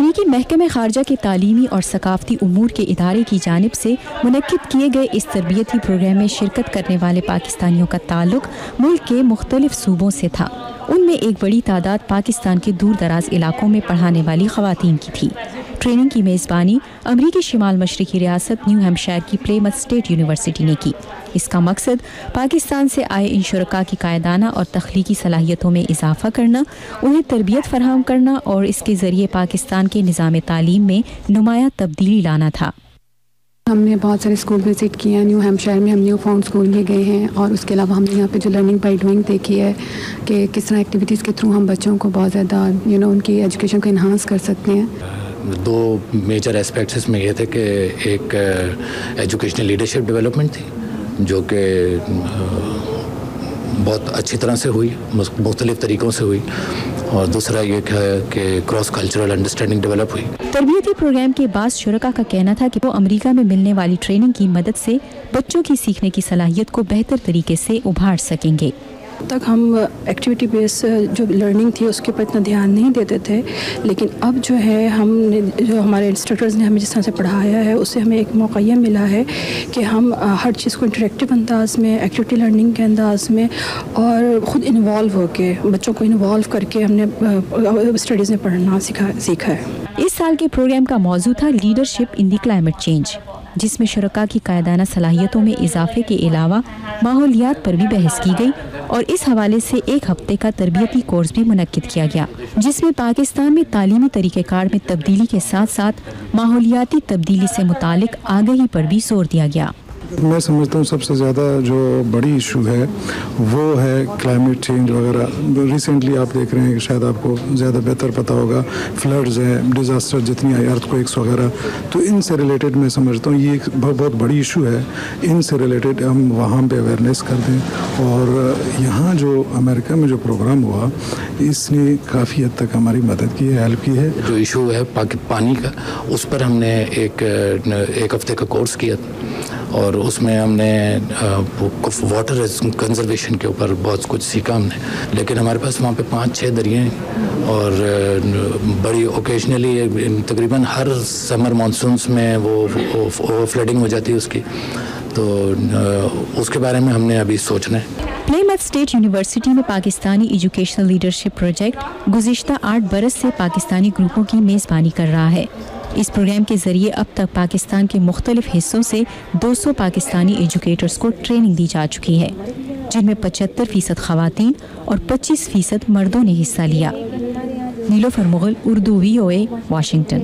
امریکی محکمہ خارجہ کے تعلیمی اور ثقافتی امور کے ادارے کی جانب سے منعقد کیے گئے اس تربیتی پروگرام میں شرکت کرنے والے پاکستانیوں کا تعلق ملک کے مختلف صوبوں سے تھا۔ ان میں ایک بڑی تعداد پاکستان کے دور دراز علاقوں میں پڑھانے والی خواتین کی تھی۔ ٹریننگ کی میزبانی امریکی شمال مشرقی ریاست نیو ہیمپشائر کی پلیمتھ اسٹیٹ یونیورسٹی نے کی۔ اس کا مقصد پاکستان سے آئے ان شرکاء کی قائدانہ اور تخلیقی صلاحیتوں میں اضافہ کرنا، انہیں تربیت فراہم کرنا اور اس کے ذریعے پاکستان کے نظام تعلیم میں نمایاں تبدیلی لانا تھا۔ ہم نے بہت سارے اسکول وزٹ کیے ہیں۔ نیو ہیمپشائر میں ہم نیو فاؤنڈ اسکول میں گئے ہیں، اور اس کے علاوہ ہم نے یہاں پہ جو لرننگ بائی ڈوئنگ دیکھی ہے کہ کس طرح ایکٹیویٹیز کے تھرو ہم بچوں کو بہت زیادہ ان کی ایجوکیشن کو انہانس کر سکتے ہیں۔ دو میجر اسپیکٹس اس میں یہ تھے کہ ایک ایجوکیشنل لیڈرشپ ڈیولپمنٹ تھی جو کہ بہت اچھی طرح سے ہوئی، مختلف طریقوں سے ہوئی، اور دوسرا یہ کہ کراس کلچرل انڈرسٹینڈنگ ڈیولپ ہوئی۔ تربیتی پروگرام کے بعض شرکاء کا کہنا تھا کہ وہ امریکہ میں ملنے والی ٹریننگ کی مدد سے بچوں کی سیکھنے کی صلاحیت کو بہتر طریقے سے ابھار سکیں گے۔ تک ہم ایکٹیویٹی بیس جو لرننگ تھی اس کے اوپر اتنا دھیان نہیں دیتے تھے، لیکن اب جو ہے ہم نے جو ہمارے انسٹرکٹرز نے ہمیں جس طرح سے پڑھایا ہے اس سے ہمیں ایک موقع یہ ملا ہے کہ ہم ہر چیز کو انٹریکٹیو انداز میں، ایکٹیویٹی لرننگ کے انداز میں، اور خود انوالو ہو کے بچوں کو انوالو کر کے ہم نے اسٹڈیز میں پڑھنا سیکھا ہے۔ اس سال کے پروگرام کا موضوع تھا leadership in the climate change, جس میں شرکاء کی قائدانہ صلاحیتوں میں اضافے کے علاوہ ماحولیات پر بھی بحث کی گئی، اور اس حوالے سے ایک ہفتے کا تربیتی کورس بھی منعقد کیا گیا، جس میں پاکستان میں تعلیمی طریقہ کار میں تبدیلی کے ساتھ ساتھ ماحولیاتی تبدیلی سے متعلق آگہی پر بھی زور دیا گیا۔ میں سمجھتا ہوں سب سے زیادہ جو بڑی ایشو ہے وہ ہے کلائمیٹ چینج وغیرہ۔ ریسنٹلی آپ دیکھ رہے ہیں کہ شاید آپ کو زیادہ بہتر پتہ ہوگا، فلڈز ہیں، ڈیزاسٹر جتنی آئی، ارتھ کوئکس وغیرہ، تو ان سے ریلیٹڈ میں سمجھتا ہوں یہ ایک بہت بڑی ایشو ہے۔ ان سے ریلیٹڈ ہم وہاں پہ اویئرنیس کر دیں، اور یہاں جو امریکہ میں جو پروگرام ہوا اس نے کافی حد تک ہماری مدد کی ہے، ہیلپ کی ہے۔ جو ایشو ہے پانی کا، اس پر ہم نے ایک ہفتے کا کورس کیا، اور اس میں ہم نے واٹر کنزرویشن کے اوپر بہت کچھ سیکھا ہم نے۔ لیکن ہمارے پاس وہاں پہ 5-6 دریا ہیں، اور بڑی اوکیجنلی تقریباً ہر سمر مانسونس میں وہ فلڈنگ ہو جاتی ہے اس کی، تو اس کے بارے میں ہم نے ابھی سوچنا ہے۔ پلیمتھ اسٹیٹ یونیورسٹی میں پاکستانی ایجوکیشنل لیڈرشپ پروجیکٹ گزشتہ 8 برس سے پاکستانی گروپوں کی میزبانی کر رہا ہے۔ اس پروگرام کے ذریعے اب تک پاکستان کے مختلف حصوں سے 200 پاکستانی ایجوکیٹرز کو ٹریننگ دی جا چکی ہے، جن میں 75% خواتین اور 25% مردوں نے حصہ لیا۔ نیلوفر مغل، اردو VOA، واشنگٹن۔